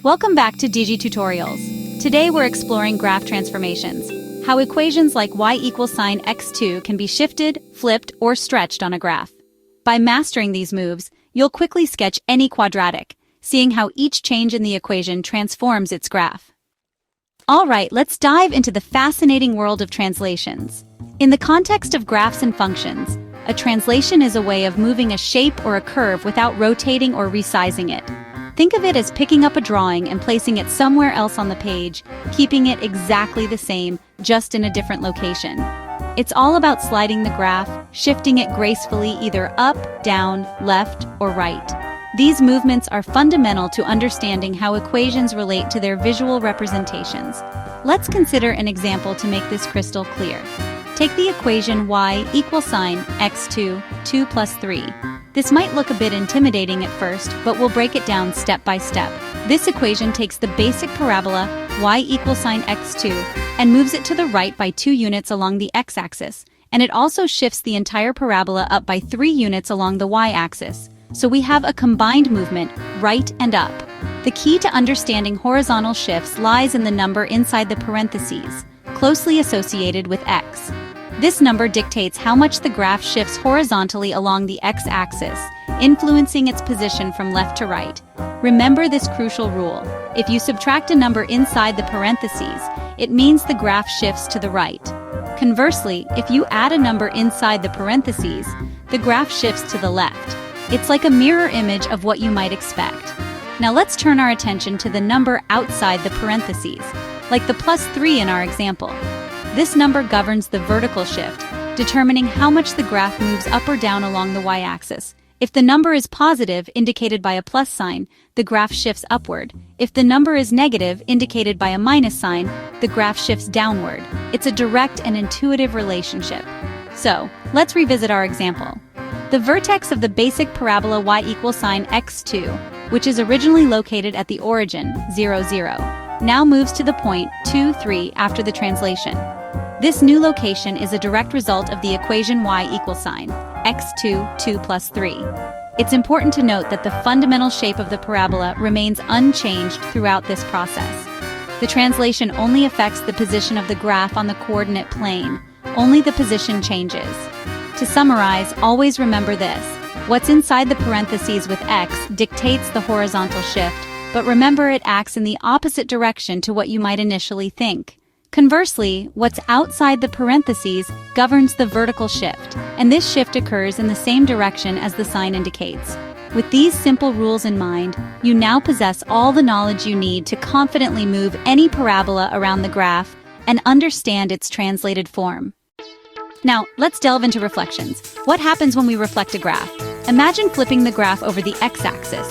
Welcome back to Dijji Tutorials. Today we're exploring graph transformations, how equations like y equals sine x2 can be shifted, flipped, or stretched on a graph. By mastering these moves, you'll quickly sketch any quadratic, seeing how each change in the equation transforms its graph. Alright, let's dive into the fascinating world of translations. In the context of graphs and functions, a translation is a way of moving a shape or a curve without rotating or resizing it. Think of it as picking up a drawing and placing it somewhere else on the page, keeping it exactly the same, just in a different location. It's all about sliding the graph, shifting it gracefully either up, down, left, or right. These movements are fundamental to understanding how equations relate to their visual representations. Let's consider an example to make this crystal clear. Take the equation y equals sine x2, 2 plus 3. This might look a bit intimidating at first, but we'll break it down step by step. This equation takes the basic parabola y equals sine x2 and moves it to the right by 2 units along the x-axis, and it also shifts the entire parabola up by 3 units along the y-axis. So we have a combined movement, right and up. The key to understanding horizontal shifts lies in the number inside the parentheses, closely associated with x. This number dictates how much the graph shifts horizontally along the x-axis, influencing its position from left to right. Remember this crucial rule. If you subtract a number inside the parentheses, it means the graph shifts to the right. Conversely, if you add a number inside the parentheses, the graph shifts to the left. It's like a mirror image of what you might expect. Now let's turn our attention to the number outside the parentheses, like the +3 in our example. This number governs the vertical shift, determining how much the graph moves up or down along the y-axis. If the number is positive, indicated by a plus sign, the graph shifts upward. If the number is negative, indicated by a minus sign, the graph shifts downward. It's a direct and intuitive relationship. So, let's revisit our example. The vertex of the basic parabola y equals sine x2, which is originally located at the origin, 0, 0, now moves to the point 2, 3 after the translation. This new location is a direct result of the equation y equals sine x2, 2 plus 3. It's important to note that the fundamental shape of the parabola remains unchanged throughout this process. The translation only affects the position of the graph on the coordinate plane. Only the position changes. To summarize, always remember this. What's inside the parentheses with x dictates the horizontal shift, but remember it acts in the opposite direction to what you might initially think. Conversely, what's outside the parentheses governs the vertical shift, and this shift occurs in the same direction as the sign indicates. With these simple rules in mind, you now possess all the knowledge you need to confidently move any parabola around the graph and understand its translated form. Now, let's delve into reflections. What happens when we reflect a graph? Imagine flipping the graph over the x-axis.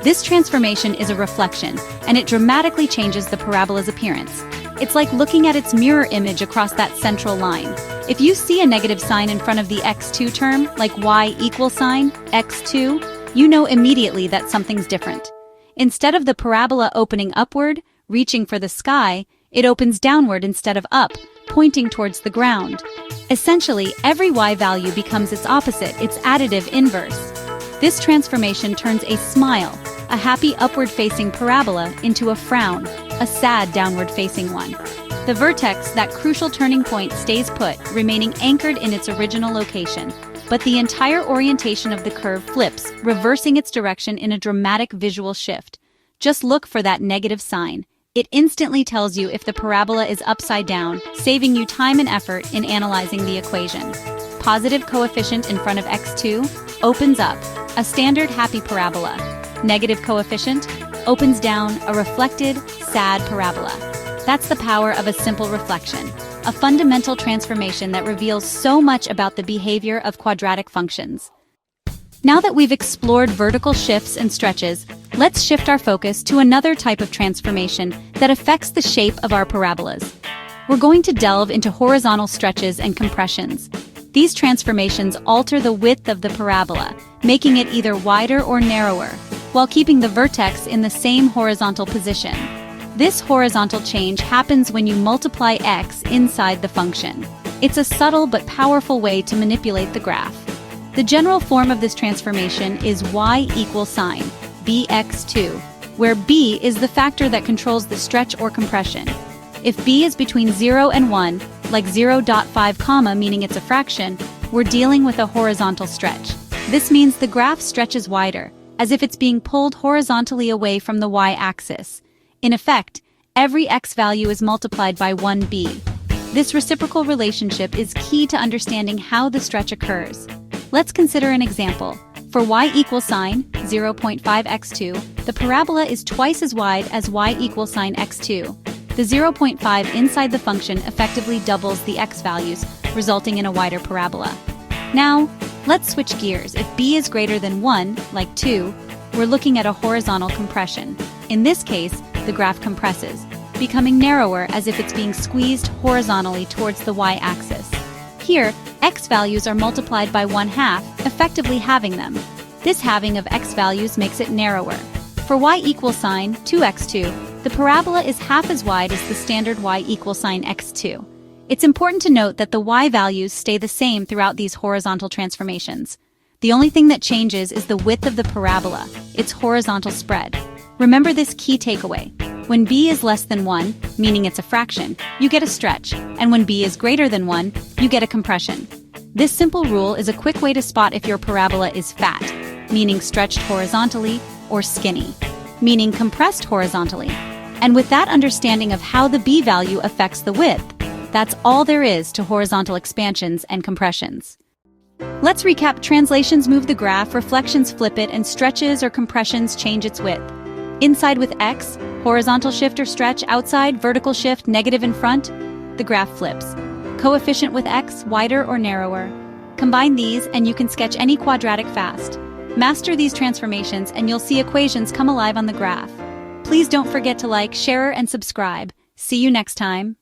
This transformation is a reflection, and it dramatically changes the parabola's appearance. It's like looking at its mirror image across that central line. If you see a negative sign in front of the x2 term, like y equals sine x2, you know immediately that something's different. Instead of the parabola opening upward, reaching for the sky, it opens downward instead of up, pointing towards the ground. Essentially, every y value becomes its opposite, its additive inverse. This transformation turns a smile, a happy upward-facing parabola, into a frown, a sad downward-facing one. The vertex, that crucial turning point, stays put, remaining anchored in its original location, but the entire orientation of the curve flips, reversing its direction in a dramatic visual shift. Just look for that negative sign. It instantly tells you if the parabola is upside down, saving you time and effort in analyzing the equation. Positive coefficient in front of x2 opens up, a standard happy parabola. Negative coefficient opens down, a reflected, sad parabola. That's the power of a simple reflection, a fundamental transformation that reveals so much about the behavior of quadratic functions. Now that we've explored vertical shifts and stretches, let's shift our focus to another type of transformation that affects the shape of our parabolas. We're going to delve into horizontal stretches and compressions. These transformations alter the width of the parabola, making it either wider or narrower, while keeping the vertex in the same horizontal position. This horizontal change happens when you multiply x inside the function. It's a subtle but powerful way to manipulate the graph. The general form of this transformation is y equals sine bx2, where b is the factor that controls the stretch or compression. If b is between 0 and 1, like 0.5 comma meaning it's a fraction, we're dealing with a horizontal stretch. This means the graph stretches wider, as if it's being pulled horizontally away from the y-axis. In effect, every x value is multiplied by 1b. This reciprocal relationship is key to understanding how the stretch occurs. Let's consider an example. For y equals sine 0.5x2, the parabola is twice as wide as y equals sine x2. The 0.5 inside the function effectively doubles the x values, resulting in a wider parabola. Now, let's switch gears. If b is greater than 1, like 2, we're looking at a horizontal compression. In this case, the graph compresses, becoming narrower as if it's being squeezed horizontally towards the y-axis. Here, x values are multiplied by 1/2, effectively halving them. This halving of x values makes it narrower. For y equals sine 2x2, the parabola is half as wide as the standard y equals sine x2. It's important to note that the y values stay the same throughout these horizontal transformations. The only thing that changes is the width of the parabola, its horizontal spread. Remember this key takeaway. When b is less than 1, meaning it's a fraction, you get a stretch, and when b is greater than 1, you get a compression. This simple rule is a quick way to spot if your parabola is fat, meaning stretched horizontally, or skinny, meaning compressed horizontally. And with that understanding of how the b value affects the width, that's all there is to horizontal expansions and compressions. Let's recap. Translations move the graph, reflections flip it, and stretches or compressions change its width. Inside with x, horizontal shift or stretch; outside, vertical shift, negative in front, the graph flips. Coefficient with x, wider or narrower. Combine these and you can sketch any quadratic fast. Master these transformations and you'll see equations come alive on the graph. Please don't forget to like, share, and subscribe. See you next time.